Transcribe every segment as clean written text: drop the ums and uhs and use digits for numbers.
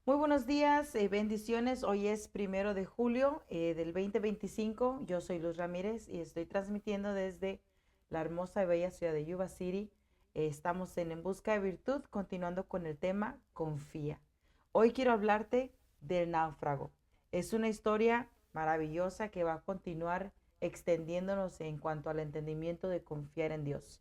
Muy buenos días, bendiciones. Hoy es 1 de julio del 2025. Yo soy Luz Ramírez y estoy transmitiendo desde la hermosa y bella ciudad de Yuba City. Estamos En Busca de Virtud, continuando con el tema Confía. Hoy quiero hablarte del náufrago. Es una historia maravillosa que va a continuar extendiéndonos en cuanto al entendimiento de confiar en Dios.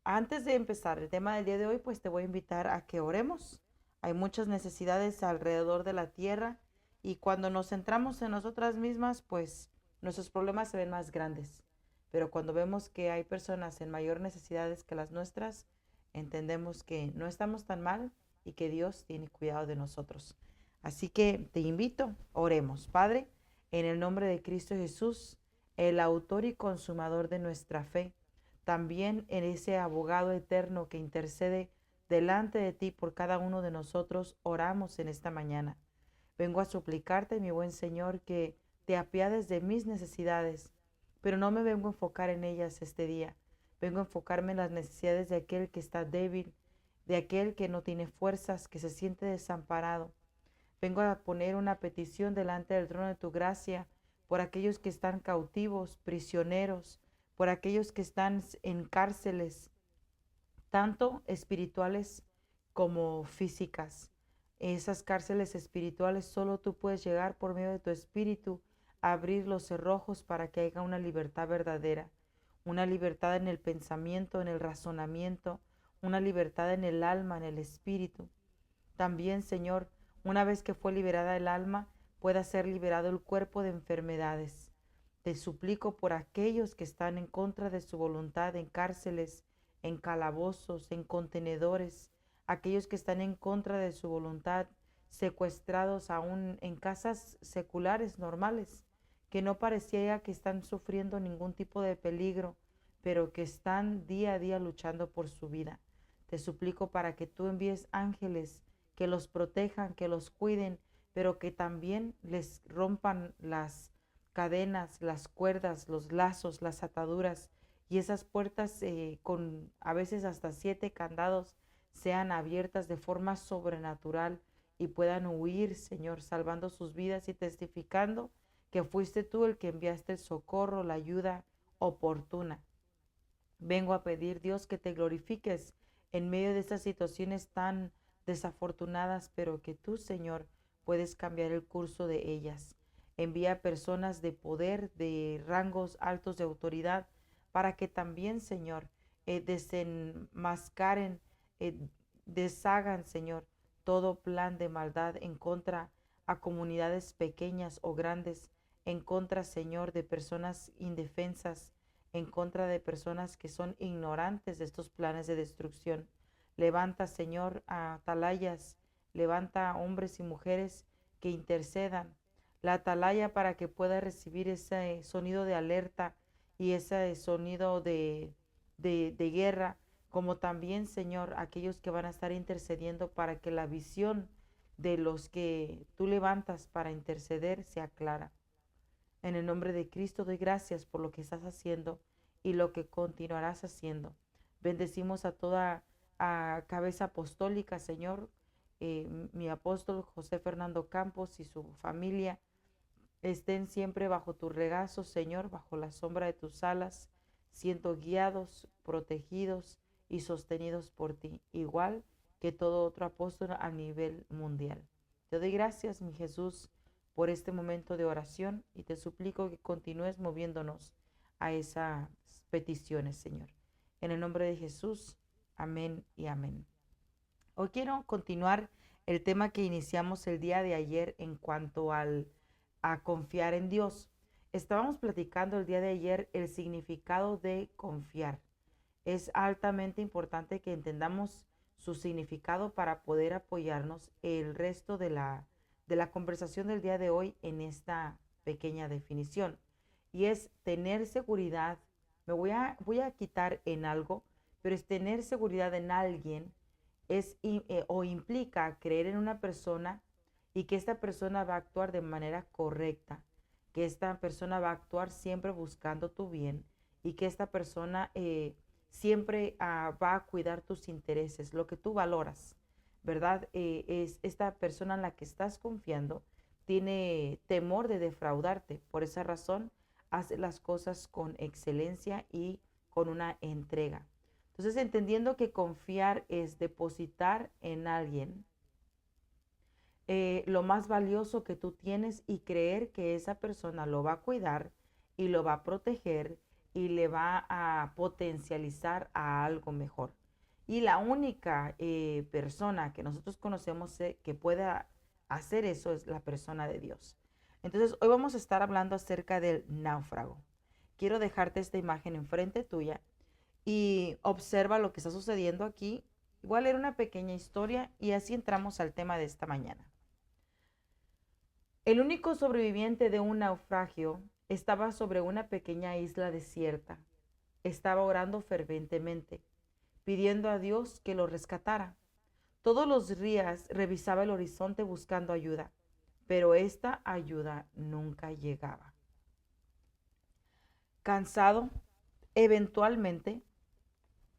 Antes de empezar el tema del día de hoy, pues te voy a invitar a que oremos. Hay muchas necesidades alrededor de la tierra y cuando nos centramos en nosotras mismas, pues nuestros problemas se ven más grandes. Pero cuando vemos que hay personas en mayor necesidades que las nuestras, entendemos que no estamos tan mal y que Dios tiene cuidado de nosotros. Así que te invito, oremos. Padre, en el nombre de Cristo Jesús, el autor y consumador de nuestra fe, también en ese abogado eterno que intercede delante de ti por cada uno de nosotros, oramos en esta mañana. Vengo a suplicarte, mi buen Señor, que te apiades de mis necesidades, pero no me vengo a enfocar en ellas este día. Vengo a enfocarme en las necesidades de aquel que está débil, de aquel que no tiene fuerzas, que se siente desamparado. Vengo a poner una petición delante del trono de tu gracia por aquellos que están cautivos, prisioneros, por aquellos que están en cárceles, tanto espirituales como físicas. Esas cárceles espirituales solo tú puedes llegar por medio de tu espíritu a abrir los cerrojos para que haya una libertad verdadera, una libertad en el pensamiento, en el razonamiento, una libertad en el alma, en el espíritu. También, Señor, una vez que fue liberada el alma, pueda ser liberado el cuerpo de enfermedades. Te suplico por aquellos que están en contra de su voluntad en cárceles, en calabozos, en contenedores, aquellos que están en contra de su voluntad, secuestrados aún en casas seculares normales, que no parecía que están sufriendo ningún tipo de peligro, pero que están día a día luchando por su vida. Te suplico para que tú envíes ángeles que los protejan, que los cuiden, pero que también les rompan las cadenas, las cuerdas, los lazos, las ataduras y esas puertas con a veces hasta 7 candados sean abiertas de forma sobrenatural y puedan huir, Señor, salvando sus vidas y testificando que fuiste tú el que enviaste el socorro, la ayuda oportuna. Vengo a pedir, Dios, que te glorifiques en medio de estas situaciones tan desafortunadas, pero que tú, Señor, puedes cambiar el curso de ellas. Envía personas de poder, de rangos altos de autoridad, para que también, Señor, desenmascaren, eh, deshagan, Señor, todo plan de maldad en contra a comunidades pequeñas o grandes, en contra, Señor, de personas indefensas, en contra de personas que son ignorantes de estos planes de destrucción. Levanta, Señor, a atalayas, levanta hombres y mujeres que intercedan. La atalaya para que pueda recibir ese sonido de alerta y ese sonido de guerra, como también, Señor, aquellos que van a estar intercediendo para que la visión de los que tú levantas para interceder sea clara. En el nombre de Cristo doy gracias por lo que estás haciendo y lo que continuarás haciendo. Bendecimos a toda cabeza apostólica, Señor, mi apóstol José Fernando Campos y su familia. Estén siempre bajo tu regazo, Señor, bajo la sombra de tus alas, siendo guiados, protegidos y sostenidos por ti, igual que todo otro apóstol a nivel mundial. Te doy gracias, mi Jesús, por este momento de oración y te suplico que continúes moviéndonos a esas peticiones, Señor. En el nombre de Jesús, amén y amén. Hoy quiero continuar el tema que iniciamos el día de ayer en cuanto a confiar en Dios. Estábamos platicando el día de ayer el significado de confiar. Es altamente importante que entendamos su significado para poder apoyarnos el resto de la conversación del día de hoy en esta pequeña definición. Y es tener seguridad. Voy a quitar en algo, pero es tener seguridad en alguien o implica creer en una persona y que esta persona va a actuar de manera correcta, que esta persona va a actuar siempre buscando tu bien y que esta persona siempre va a cuidar tus intereses, lo que tú valoras. ¿verdad? Es esta persona en la que estás confiando, tiene temor de defraudarte. Por esa razón, hace las cosas con excelencia y con una entrega. Entonces, entendiendo que confiar es depositar en alguien lo más valioso que tú tienes y creer que esa persona lo va a cuidar y lo va a proteger y le va a potencializar a algo mejor. Y la única persona que nosotros conocemos que pueda hacer eso es la persona de Dios. Entonces, hoy vamos a estar hablando acerca del náufrago. Quiero dejarte esta imagen enfrente tuya y observa lo que está sucediendo aquí. Voy a leer una pequeña historia y así entramos al tema de esta mañana. El único sobreviviente de un naufragio estaba sobre una pequeña isla desierta. Estaba orando ferventemente, pidiendo a Dios que lo rescatara. Todos los días revisaba el horizonte buscando ayuda, pero esta ayuda nunca llegaba. Cansado, eventualmente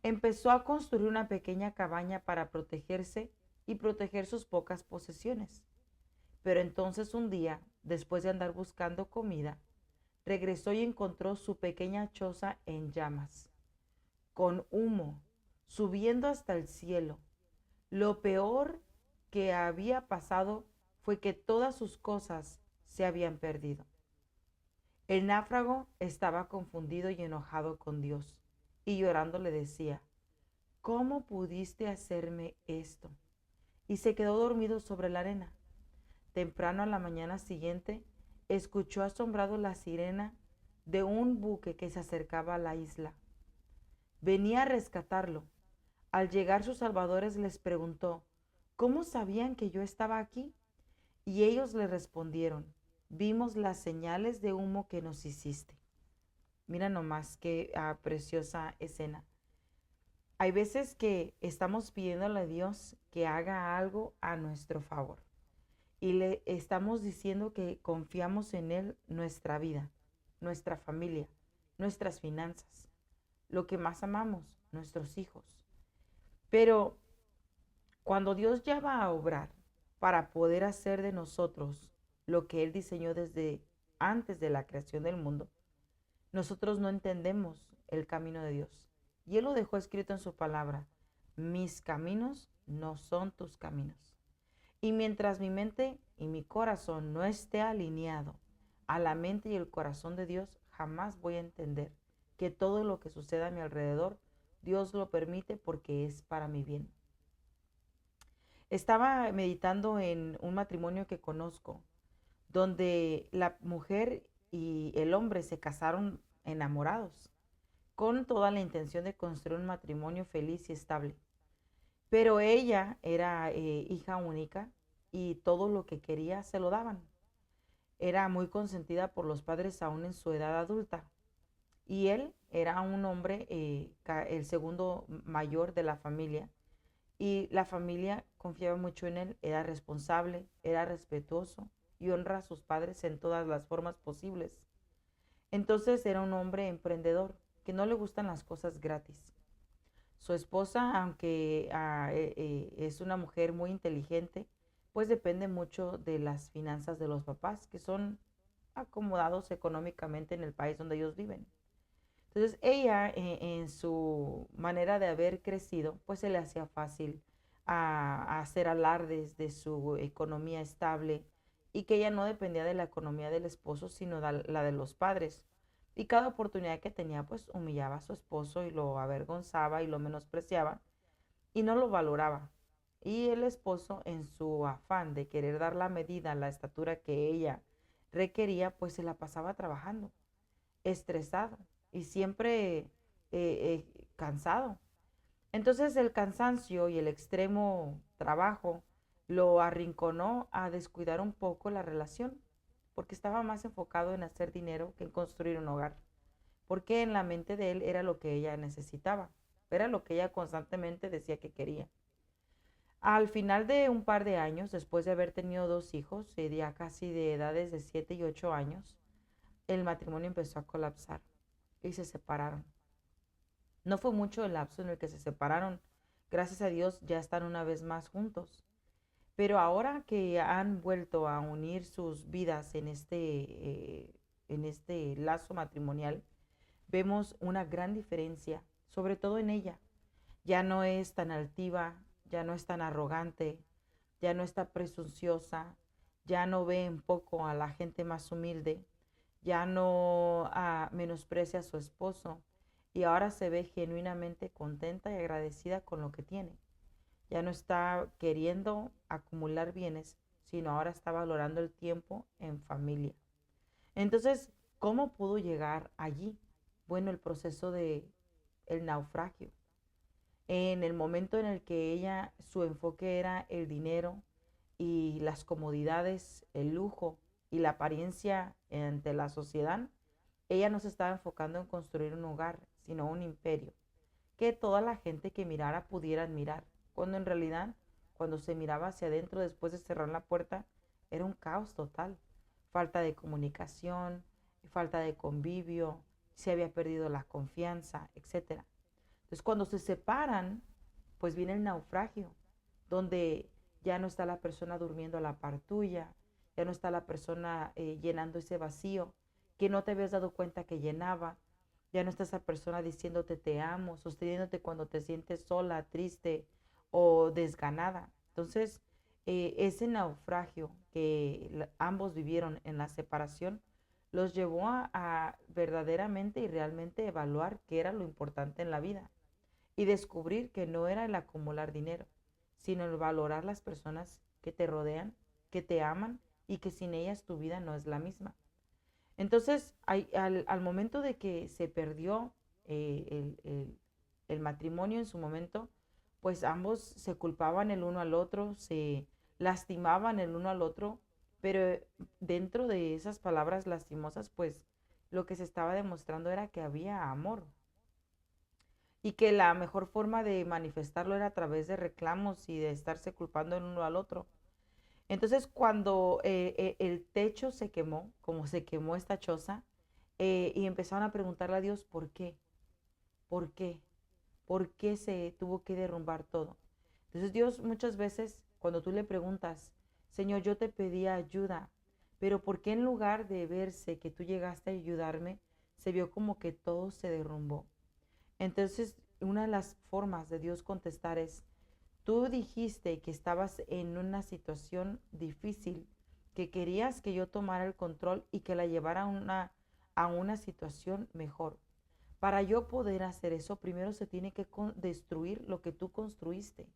empezó a construir una pequeña cabaña para protegerse y proteger sus pocas posesiones. Pero entonces un día, después de andar buscando comida, regresó y encontró su pequeña choza en llamas, con humo subiendo hasta el cielo. Lo peor que había pasado fue que todas sus cosas se habían perdido. El náufrago estaba confundido y enojado con Dios, y llorando le decía: ¿cómo pudiste hacerme esto? Y se quedó dormido sobre la arena. Temprano a la mañana siguiente, escuchó asombrado la sirena de un buque que se acercaba a la isla. Venía a rescatarlo. Al llegar sus salvadores les preguntó: ¿cómo sabían que yo estaba aquí? Y ellos le respondieron: vimos las señales de humo que nos hiciste. Mira nomás qué preciosa escena. Hay veces que estamos pidiéndole a Dios que haga algo a nuestro favor y le estamos diciendo que confiamos en Él nuestra vida, nuestra familia, nuestras finanzas, lo que más amamos, nuestros hijos. Pero cuando Dios ya va a obrar para poder hacer de nosotros lo que Él diseñó desde antes de la creación del mundo, nosotros no entendemos el camino de Dios. Y Él lo dejó escrito en su palabra: mis caminos no son tus caminos. Y mientras mi mente y mi corazón no esté alineado a la mente y el corazón de Dios, jamás voy a entender que todo lo que suceda a mi alrededor, Dios lo permite porque es para mi bien. Estaba meditando en un matrimonio que conozco, donde la mujer y el hombre se casaron enamorados, con toda la intención de construir un matrimonio feliz y estable. Pero ella era hija única y todo lo que quería se lo daban. Era muy consentida por los padres aún en su edad adulta. Y él era un hombre, el segundo mayor de la familia. Y la familia confiaba mucho en él, era responsable, era respetuoso y honra a sus padres en todas las formas posibles. Entonces era un hombre emprendedor que no le gustan las cosas gratis. Su esposa, aunque es una mujer muy inteligente, pues depende mucho de las finanzas de los papás, que son acomodados económicamente en el país donde ellos viven. Entonces ella, en su manera de haber crecido, pues se le hacía fácil a hacer alardes de su economía estable y que ella no dependía de la economía del esposo, sino la de los padres. Y cada oportunidad que tenía, pues humillaba a su esposo y lo avergonzaba y lo menospreciaba y no lo valoraba. Y el esposo, en su afán de querer dar la medida, la estatura que ella requería, pues se la pasaba trabajando, estresado y siempre cansado. Entonces el cansancio y el extremo trabajo lo arrinconó a descuidar un poco la relación, porque estaba más enfocado en hacer dinero que en construir un hogar, porque en la mente de él era lo que ella necesitaba, era lo que ella constantemente decía que quería. Al final de un par de años, después de haber tenido dos hijos, ya casi de edades de 7 y 8 años, el matrimonio empezó a colapsar y se separaron. No fue mucho el lapso en el que se separaron, Gracias a Dios ya están una vez más juntos. Pero ahora que han vuelto a unir sus vidas en este lazo matrimonial, vemos una gran diferencia, sobre todo en ella. Ya no es tan altiva, ya no es tan arrogante, ya no está presunciosa, ya no ve en poco a la gente más humilde, ya no menosprecia a su esposo y ahora se ve genuinamente contenta y agradecida con lo que tiene. Ya no está queriendo acumular bienes, sino ahora está valorando el tiempo en familia. Entonces, ¿cómo pudo llegar allí? Bueno, el proceso de el naufragio. En el momento en el que ella, su enfoque era el dinero y las comodidades, el lujo y la apariencia ante la sociedad, ella no se estaba enfocando en construir un hogar, sino un imperio, que toda la gente que mirara pudiera admirar, cuando en realidad, cuando se miraba hacia adentro después de cerrar la puerta, era un caos total. Falta de comunicación, falta de convivio, se había perdido la confianza, etcétera. Entonces, cuando se separan, pues viene el naufragio, donde ya no está la persona durmiendo a la par tuya, ya no está la persona llenando ese vacío que no te habías dado cuenta que llenaba, ya no está esa persona diciéndote te amo, sosteniéndote cuando te sientes sola, triste o desganada. Entonces, ese naufragio que ambos vivieron en la separación los llevó a verdaderamente y realmente evaluar qué era lo importante en la vida y descubrir que no era el acumular dinero, sino el valorar las personas que te rodean, que te aman y que sin ellas tu vida no es la misma. Entonces, al momento de que se perdió el matrimonio en su momento, pues ambos se culpaban el uno al otro, se lastimaban el uno al otro, pero dentro de esas palabras lastimosas, pues lo que se estaba demostrando era que había amor, y que la mejor forma de manifestarlo era a través de reclamos y de estarse culpando el uno al otro. Entonces, cuando el techo se quemó, como se quemó esta choza, y empezaron a preguntarle a Dios por qué, por qué, por qué se tuvo que derrumbar todo. Entonces Dios muchas veces, cuando tú le preguntas, Señor, yo te pedí ayuda, pero ¿por qué en lugar de verse que tú llegaste a ayudarme, se vio como que todo se derrumbó? Entonces, una de las formas de Dios contestar es, tú dijiste que estabas en una situación difícil, que querías que yo tomara el control y que la llevara a una situación mejor. Para yo poder hacer eso, primero se tiene que destruir lo que tú construiste.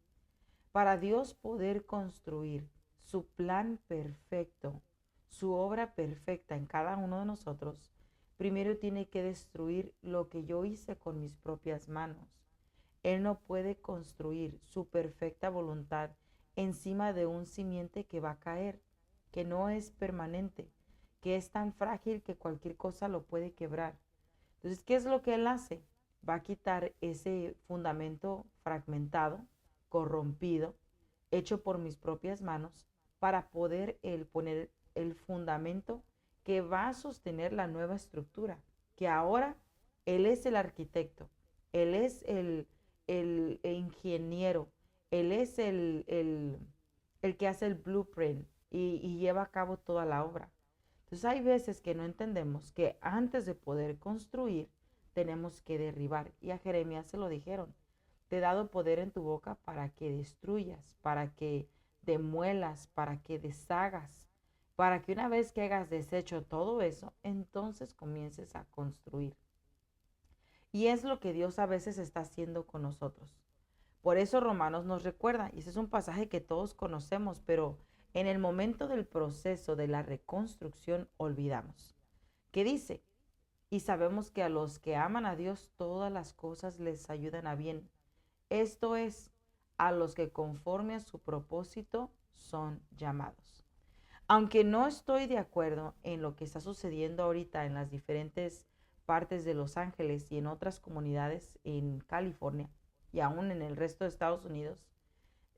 Para Dios poder construir su plan perfecto, su obra perfecta en cada uno de nosotros, primero tiene que destruir lo que yo hice con mis propias manos. Él no puede construir su perfecta voluntad encima de un simiente que va a caer, que no es permanente, que es tan frágil que cualquier cosa lo puede quebrar. Entonces, ¿qué es lo que él hace? Va a quitar ese fundamento fragmentado, corrompido, hecho por mis propias manos, para poder él poner el fundamento que va a sostener la nueva estructura, que ahora él es el arquitecto, él es el ingeniero, él es el que hace el blueprint y lleva a cabo toda la obra. Entonces hay veces que no entendemos que antes de poder construir tenemos que derribar. Y a Jeremías se lo dijeron, te he dado poder en tu boca para que destruyas, para que demuelas, para que deshagas, para que una vez que hayas deshecho todo eso, entonces comiences a construir. Y es lo que Dios a veces está haciendo con nosotros. Por eso Romanos nos recuerda, y ese es un pasaje que todos conocemos, pero en el momento del proceso de la reconstrucción olvidamos. ¿Qué dice? Y sabemos que a los que aman a Dios todas las cosas les ayudan a bien. Esto es, a los que conforme a su propósito son llamados. Aunque no estoy de acuerdo en lo que está sucediendo ahorita en las diferentes partes de Los Ángeles y en otras comunidades en California y aún en el resto de Estados Unidos,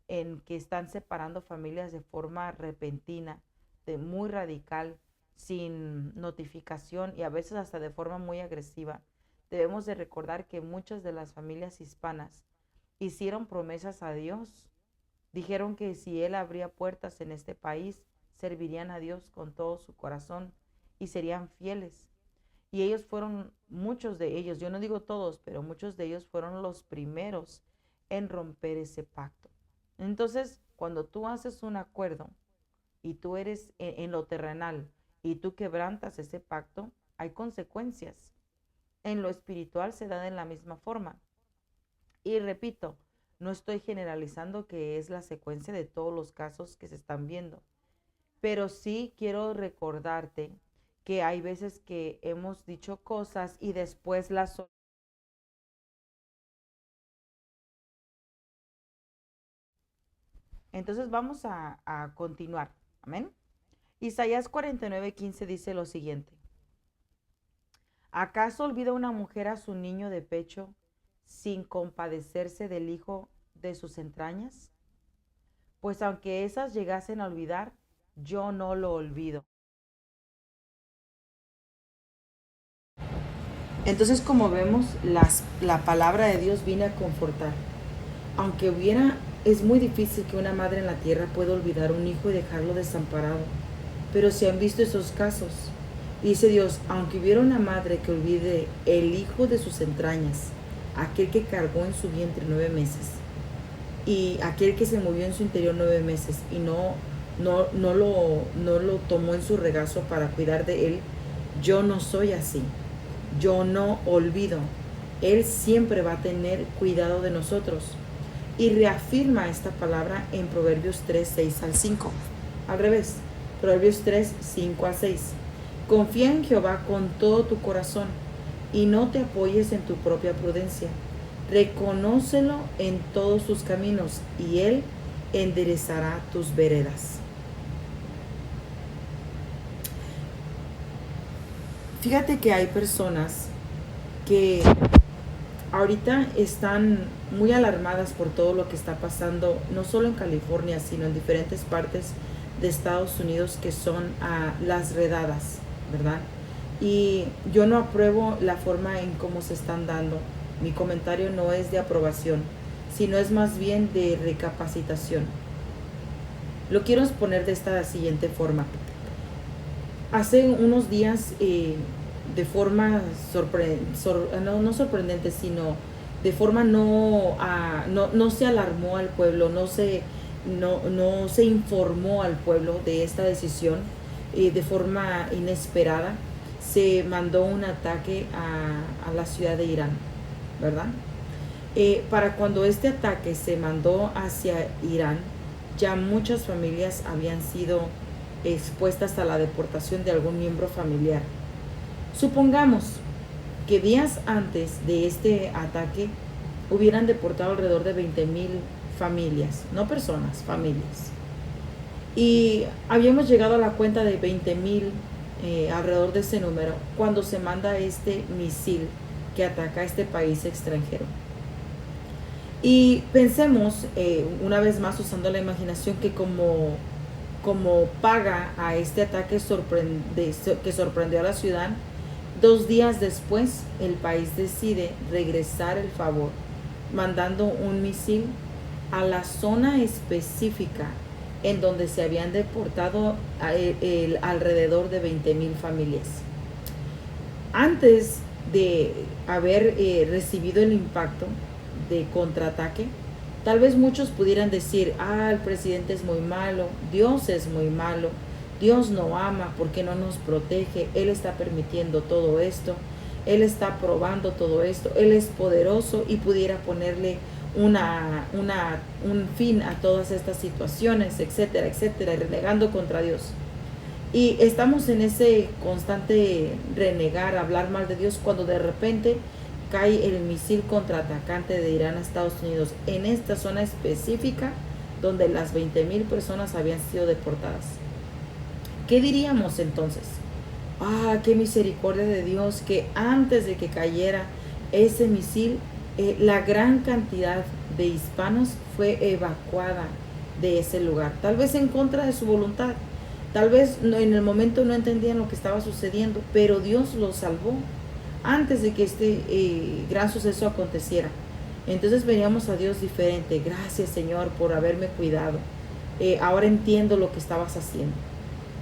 en que están separando familias de forma repentina, de muy radical, sin notificación y a veces hasta de forma muy agresiva, debemos de recordar que muchas de las familias hispanas hicieron promesas a Dios. Dijeron que si Él abría puertas en este país, servirían a Dios con todo su corazón y serían fieles. Y ellos fueron, muchos de ellos, yo no digo todos, pero muchos de ellos fueron los primeros en romper ese pacto. Entonces, cuando tú haces un acuerdo y tú eres en lo terrenal y tú quebrantas ese pacto, hay consecuencias. En lo espiritual se da de la misma forma. Y repito, no estoy generalizando que es la secuencia de todos los casos que se están viendo, pero sí quiero recordarte que hay veces que hemos dicho cosas y después las... Entonces vamos a continuar. Amén. Isaías 49:15 dice lo siguiente. ¿Acaso olvida una mujer a su niño de pecho sin compadecerse del hijo de sus entrañas? Pues aunque esas llegasen a olvidar, yo no lo olvido. Entonces, como vemos, la palabra de Dios viene a confortar. Aunque es muy difícil que una madre en la tierra pueda olvidar un hijo y dejarlo desamparado. Pero se han visto esos casos. Dice Dios, aunque hubiera una madre que olvide el hijo de sus entrañas, aquel que cargó en su vientre 9 meses, y aquel que se movió en su interior 9 meses, y no lo tomó en su regazo para cuidar de él, yo no soy así. Yo no olvido. Él siempre va a tener cuidado de nosotros. Y reafirma esta palabra en Proverbios 3:6-5. Al revés, Proverbios 3:5-6. Confía en Jehová con todo tu corazón y no te apoyes en tu propia prudencia. Reconócelo en todos tus caminos y Él enderezará tus veredas. Fíjate que hay personas que ahorita están muy alarmadas por todo lo que está pasando, no solo en California, sino en diferentes partes de Estados Unidos, que son las redadas, ¿verdad? Y yo no apruebo la forma en cómo se están dando. Mi comentario no es de aprobación, sino es más bien de recapacitación. Lo quiero exponer de esta siguiente forma. Hace unos días, de forma no sorprendente, sino de forma no se alarmó al pueblo, no se informó al pueblo de esta decisión, de forma inesperada, se mandó un ataque a la ciudad de Irán, ¿verdad? Para cuando este ataque se mandó hacia Irán, ya muchas familias habían sido expuestas a la deportación de algún miembro familiar. Supongamos que días antes de este ataque hubieran deportado alrededor de 20,000 familias, no personas, familias. Y habíamos llegado a la cuenta de 20,000, alrededor de ese número, cuando se manda este misil que ataca a este país extranjero. Y pensemos, una vez más usando la imaginación, que como paga a este ataque que sorprendió a la ciudad, 2 días después el país decide regresar el favor, mandando un misil a la zona específica en donde se habían deportado alrededor de 20,000 familias. Antes de haber recibido el impacto de contraataque, tal vez muchos pudieran decir, el presidente es muy malo, Dios es muy malo, Dios no ama, ¿por qué no nos protege? Él está permitiendo todo esto, Él está probando todo esto, Él es poderoso y pudiera ponerle un fin a todas estas situaciones, etcétera, etcétera, renegando contra Dios. Y estamos en ese constante renegar, hablar mal de Dios, cuando de repente cae el misil contraatacante de Irán a Estados Unidos en esta zona específica donde las 20,000 personas habían sido deportadas. ¿Qué diríamos entonces? Qué misericordia de Dios, que antes de que cayera ese misil, la gran cantidad de hispanos fue evacuada de ese lugar, tal vez en contra de su voluntad, tal vez en el momento no entendían lo que estaba sucediendo, pero Dios los salvó antes de que este gran suceso aconteciera. Entonces veníamos a Dios diferente. Gracias, Señor, por haberme cuidado. Ahora entiendo lo que estabas haciendo.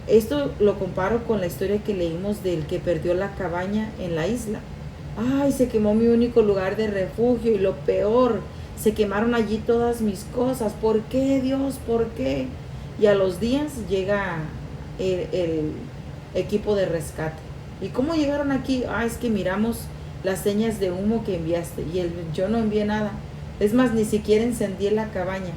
Esto lo comparo con la historia que leímos del que perdió la cabaña en la isla. Ay, se quemó mi único lugar de refugio y lo peor, se quemaron allí todas mis cosas. ¿Por qué, Dios? ¿Por qué? Y a los días llega el equipo de rescate. ¿Y cómo llegaron aquí? Ah, es que miramos las señas de humo que enviaste y yo no envié nada. Es más, ni siquiera encendí la cabaña.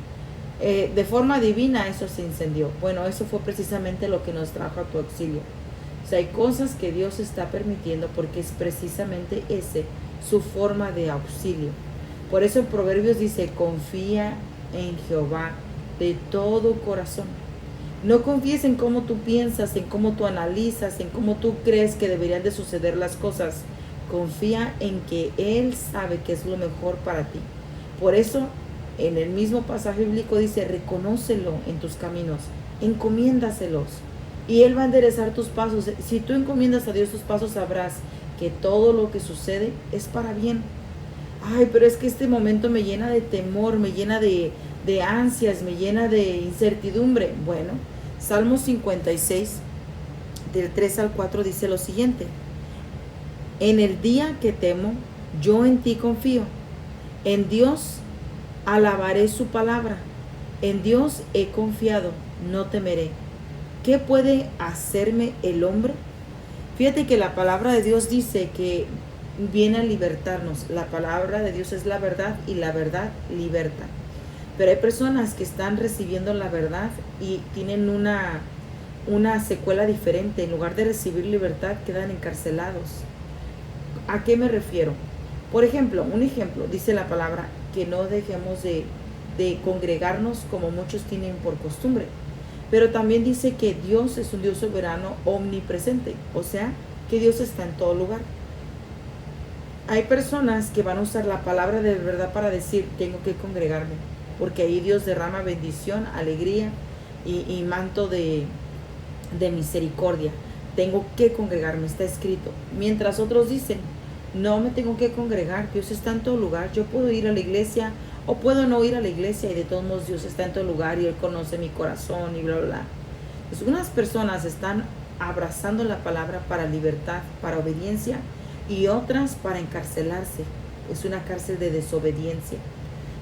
De forma divina eso se incendió. Bueno, eso fue precisamente lo que nos trajo a tu auxilio. O sea, hay cosas que Dios está permitiendo porque es precisamente ese su forma de auxilio. Por eso en Proverbios dice, confía en Jehová de todo corazón. No confíes en cómo tú piensas, en cómo tú analizas, en cómo tú crees que deberían de suceder las cosas. Confía en que Él sabe que es lo mejor para ti. Por eso, en el mismo pasaje bíblico dice, reconócelo en tus caminos, encomiéndaselos y Él va a enderezar tus pasos. Si tú encomiendas a Dios tus pasos, sabrás que todo lo que sucede es para bien. Ay, pero es que este momento me llena de temor, me llena de ansias, me llena de incertidumbre. Bueno, Salmo 56, del 3 al 4 dice lo siguiente. En el día que temo, yo en ti confío. En Dios alabaré su palabra. En Dios he confiado, no temeré. ¿Qué puede hacerme el hombre? Fíjate que la palabra de Dios dice que viene a libertarnos. La palabra de Dios es la verdad y la verdad liberta. Pero hay personas que están recibiendo la verdad y tienen una secuela diferente. En lugar de recibir libertad, quedan encarcelados. ¿A qué me refiero? Por ejemplo, dice la palabra que no dejemos de congregarnos como muchos tienen por costumbre. Pero también dice que Dios es un Dios soberano omnipresente, o sea, que Dios está en todo lugar. Hay personas que van a usar la palabra de verdad para decir, tengo que congregarme, porque ahí Dios derrama bendición, alegría y manto de misericordia. Tengo que congregarme, está escrito. Mientras otros dicen, no me tengo que congregar, Dios está en todo lugar, yo puedo ir a la iglesia o puedo no ir a la iglesia y de todos modos Dios está en todo lugar y Él conoce mi corazón y bla, bla, bla. Pues unas personas están abrazando la palabra para libertad, para obediencia y otras para encarcelarse. Es una cárcel de desobediencia,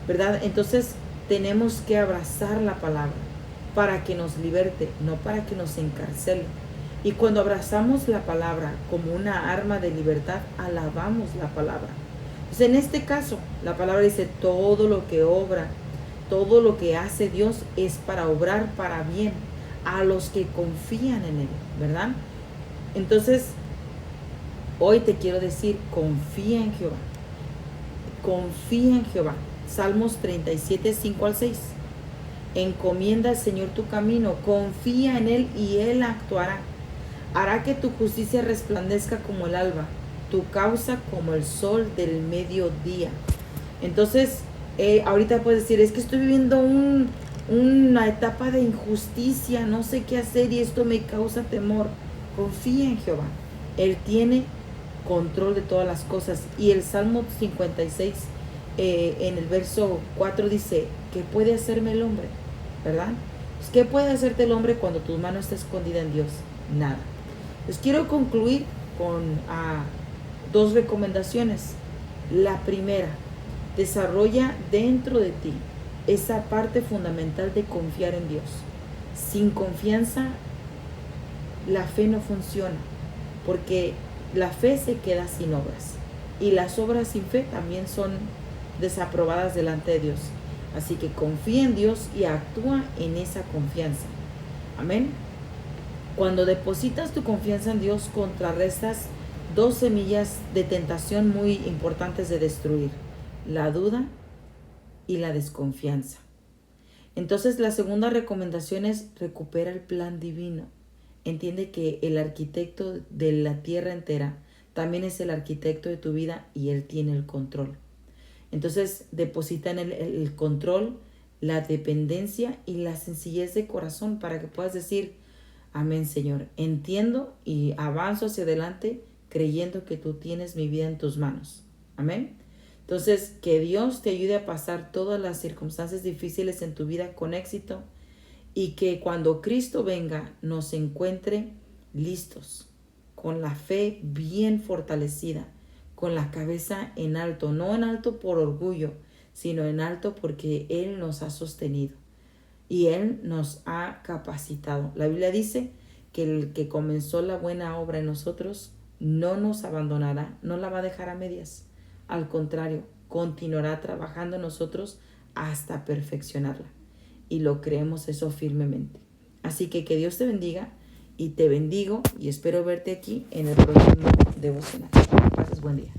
¿verdad? Entonces tenemos que abrazar la palabra para que nos liberte, no para que nos encarcele. Y cuando abrazamos la palabra como una arma de libertad, alabamos la palabra. Pues en este caso, la palabra dice, todo lo que obra, todo lo que hace Dios es para obrar para bien a los que confían en Él, ¿verdad? Entonces, hoy te quiero decir, confía en Jehová. Confía en Jehová. Salmos 37, 5 al 6. Encomienda al Señor tu camino, confía en Él y Él actuará. Hará que tu justicia resplandezca como el alba, tu causa como el sol del mediodía. Entonces, ahorita puedes decir, es que estoy viviendo una etapa de injusticia, no sé qué hacer y esto me causa temor. Confía en Jehová. Él tiene control de todas las cosas. Y el Salmo 56, en el verso 4 dice, ¿qué puede hacerme el hombre? ¿Verdad? Pues, ¿qué puede hacerte el hombre cuando tu mano está escondida en Dios? Nada. Pues quiero concluir con dos recomendaciones. La primera, desarrolla dentro de ti esa parte fundamental de confiar en Dios. Sin confianza, la fe no funciona, porque la fe se queda sin obras. Y las obras sin fe también son desaprobadas delante de Dios. Así que confía en Dios y actúa en esa confianza. Amén. Cuando depositas tu confianza en Dios, contrarrestas dos semillas de tentación muy importantes de destruir: la duda y la desconfianza. Entonces, la segunda recomendación es recupera el plan divino. Entiende que el arquitecto de la tierra entera también es el arquitecto de tu vida y Él tiene el control. Entonces, deposita en el control, la dependencia y la sencillez de corazón para que puedas decir, amén, Señor, entiendo y avanzo hacia adelante creyendo que tú tienes mi vida en tus manos. Amén. Entonces, que Dios te ayude a pasar todas las circunstancias difíciles en tu vida con éxito y que cuando Cristo venga nos encuentre listos, con la fe bien fortalecida, con la cabeza en alto, no en alto por orgullo, sino en alto porque Él nos ha sostenido y Él nos ha capacitado. La Biblia dice que el que comenzó la buena obra en nosotros no nos abandonará, no la va a dejar a medias. Al contrario, continuará trabajando en nosotros hasta perfeccionarla. Y lo creemos eso firmemente. Así que Dios te bendiga y te bendigo y espero verte aquí en el próximo devocional. Que pases buen día.